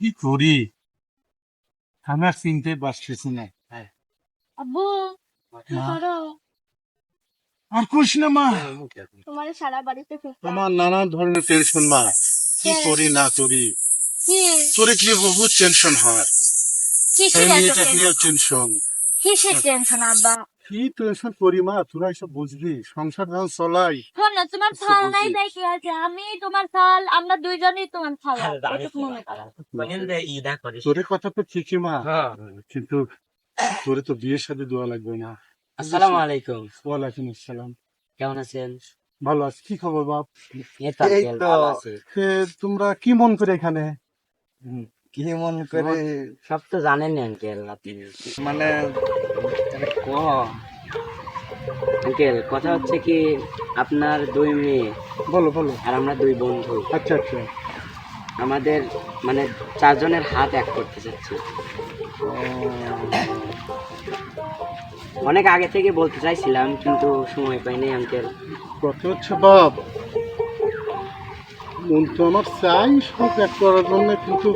কি করি আমি আর চিনতে পারতেছি না। আব্বু কি মা, করো? আর কইস না মা, তোমার সারা বাড়িতে খুঁজতাম। আমার নানা ধরনের টেনশন মা, কি কে? করি না করি। কি তোরে কি বহুত টেনশন হয়, কিসের এই এত মেয়েটা টেনশন? নিয়ে টেনশন। কিসের টেনশন আব্বা? কি টেনশন করি মা, তোরা এসব বুঝবি, সংসার যখন চলাই। শোন না, তোমার কিছু ফাল নাই বুঝি। তাই কি আছে? আমি তোমার ফাল, আমরা দুইজনই তোমার ফাল। এটুকু মনে করো। তোরে কথা তো ঠিকই মা, কিন্তু তোরে তো বিয়ের সাথে দেওয়া লাগবে না। আসসালামু আলাইকুম। ওয়ালাইকুম আসসালাম। কেমন আছেন? ভালো আছি, কি খবর বাপ? এই তো এই আঙ্কেল তো ভালো আছে। তোমরা কি মন করে এখানে? কি মন করে সব তো জানেন আঙ্কেল আপনি। মানে ক আঙ্কেল কথা হচ্ছে কি, আপনার দুই মেয়ে বলো বলো। আর আমরা দুই বন্ধু, আচ্ছা আচ্ছা। আমাদের মানে চারজনের হাত এক করতে চাচ্ছি। অনেক আগে থেকে বলতে চাইছিলাম কিন্তু সময় পাইনি আঙ্কেল। কথা হচ্ছে বাপ, মন তো আমার চাই সব এক করার জন্য, কিন্তু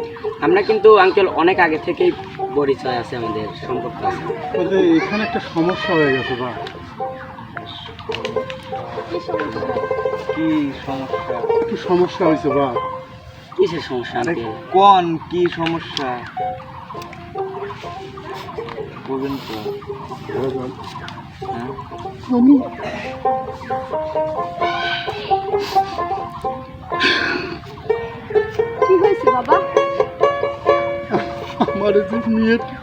আমরা কিন্তু আঙ্কেল অনেক আগে থেকেই পরিচয় আছে, আমাদের সম্পর্ক আছে। ওই যে এখানে একটা সমস্যা হয়ে গেছে বাপ। কি সমস্যা? কি সমস্যা? একটু সমস্যা হয়েছে বাপ। কিসের সমস্যা আরে আঙ্কেল? কোন কি সমস্যা বলবেন তো? হ্যাঁ? আমি কি হয়েছে বাবা? আমার যে মেয়েটা,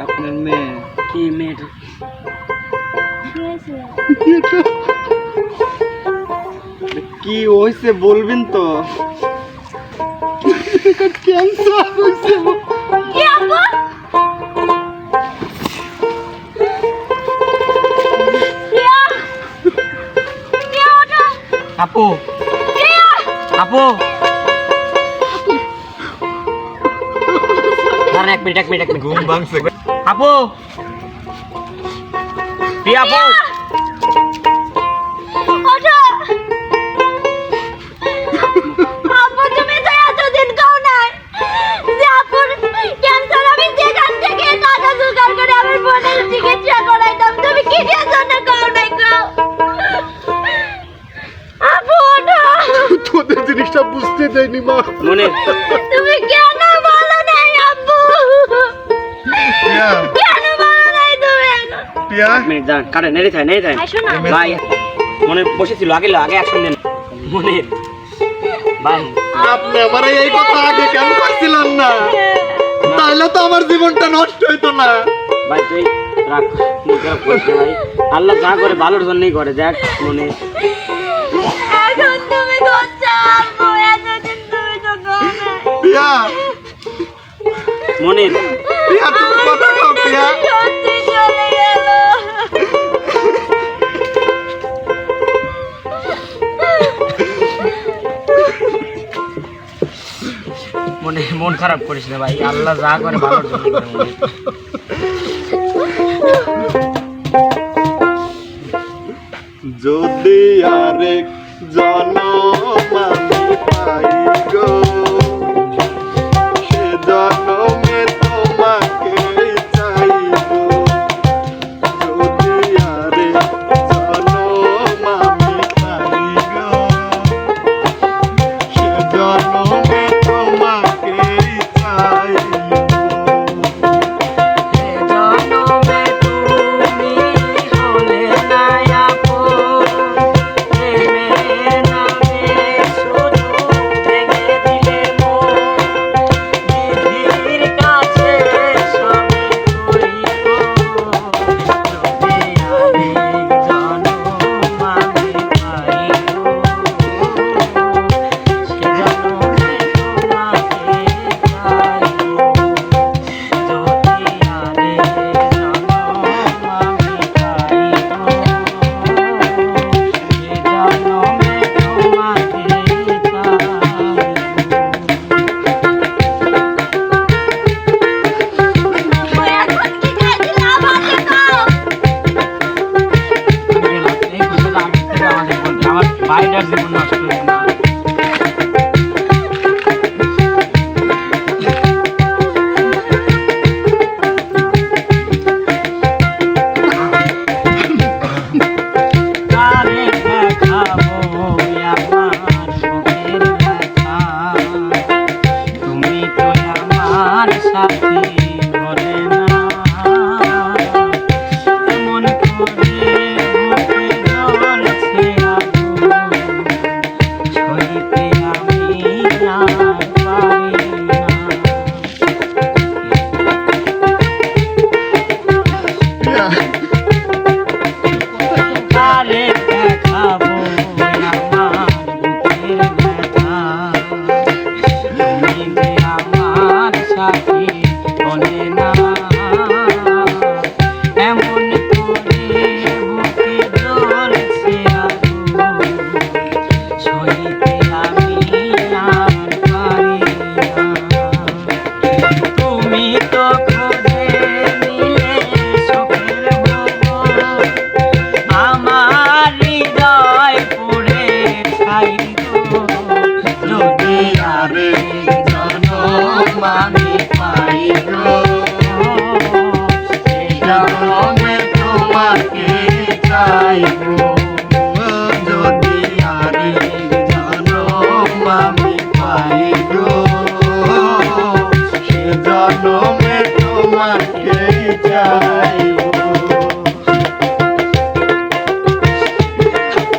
আপনার মেয়ে কি মেয়েটা? কি হয়েছে? মেয়েটা কি হয়েছে বলবেন তো? ক্যান্সার হয়েছে বাপ। কি আব্বু? প্রিয়া! প্রিয়া, ওঠো! আপু, প্রিয়া! আপু, দাঁড়ান এক মিনিট, এক মিনিট, এক মিনিট। ঘুম ভাঙছে। আপু, প্রিয়া আপু, ওঠো! আব্বু, তুমি তো এতদিন কও নাই যে আপুর ক্যান্সার, আমি যেখান থেকে টাকা জোগাড় করে আমার বোনের চিকিৎসা করাইতাম, তুমি কি দিয়ে জন্য কও নাই কও? আপু, ওঠো! তোদের জিনিসটা বুঝতে দেয়নি মা। মনে তুমি কেন বলো নাই আব্বু? প্রিয়া, কেন বলো নাই তুমি? প্রিয়া, এক মিনিট দাঁড়ান, কাটে নেড়ে থাই, নেড়ে থাই। আসো না। ভাই মনে বসেছিল, আগে আগে অ্যাকশন দেন মনে। ভাই আপনি আমার এই কথা আগে কেন কইছিলেন না? তাহলে তো আমার জীবনটা নষ্ট হইতো না। ভাই তুই রাখ, মুখ খারাপ করিস না ভাই, আল্লাহ যা করে ভালোর জন্যই করে, দেখ মনে। এখন তুমি করছো আব্বু, এতদিন তুমি তো কও নাই। প্রিয়া, মনে প্রিয়া তুমি কথা কও প্রিয়া। সত্যি চলে গেল। মনে মন খারাপ করিস না ভাই, আল্লাহ যা করে ভালোর জন্যই করে মনে। যদি আরেক জনম আমি পাই গো, সে জনমে তোমাকে চাইব। যদি আরেক জনম আমি পাই গো, সে জনমে তোমাকে চাইব। জনমে তুমি হলে না আপন, প্রেমের নামে শুধু ভেঙে দিলে মন, বিধির কাছে সবই করিব। যদি আরেক জনম আমি পাইব, সে জনমে ডাকি বলে না এমন করে বুকে জ্বলছে আগুন সইতে আমি আর পারি না তুমি তো খোঁজে নিলে সুখের ভ্রমণ আমার হৃদয় পুড়ে ছাই গো যদি আরেক জনম আমি পাই গো সেই জনমে তোমাকে চাইবো যদি আরেক জনম আমি পাই গো সেই জনমে তোমাকে চাইবো।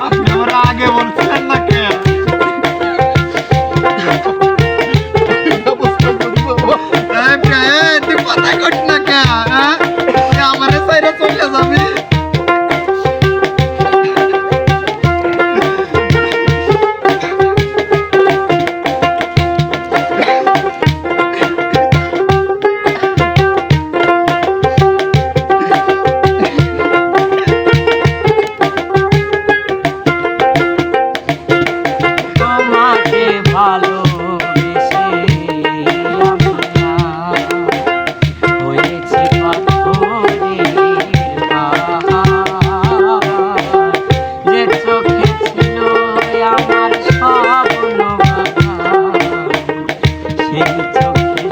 আপনি আমরা আগে বলছিলেন না কেন? তুই কথা কস না কেন? আমারে সাইরা চলে যাবি। তোমাকে ভালোবেসে আমরা হয়েছি পাথরের পাহাড় যে চোখে ছিল আমার স্বপ্ন বাগান সেই চোখে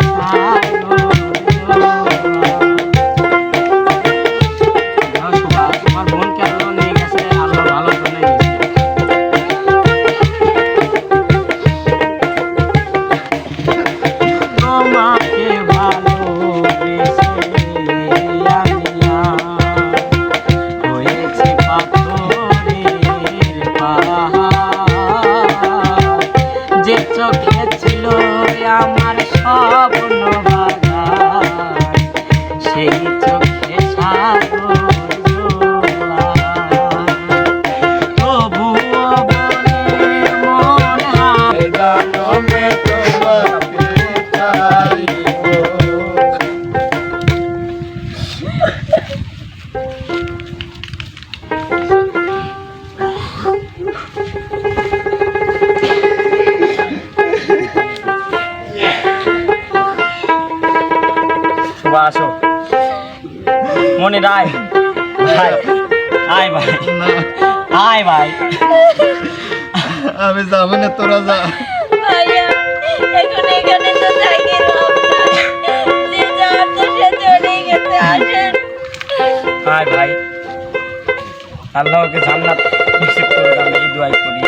তোমার মন কেন নিয়ে গেছে আল্লাহ ভালো জন্য গেছে তোমাকে ভালোবেসে হয়েছে পাথরের পাহাড় যে চোখে ছিল আমার স্বপ্ন বাগান সেই চোখে সাগর জোয়ার। তবুও বলে মন হায় জনমে তোমাকে চাইবো। শুভ আসো মনে রায় ভাই আয় ভাই না, আয় ভাই আমি যাবো না, তোরা যা। ভাইয়া এখন এখানে তো থাকি লাভ নাই যে যার তো সে চলে গেছে আসেন আয় ভাই আল্লাহকে জান্নাত নসিব করে দাও এই দোয়াই করি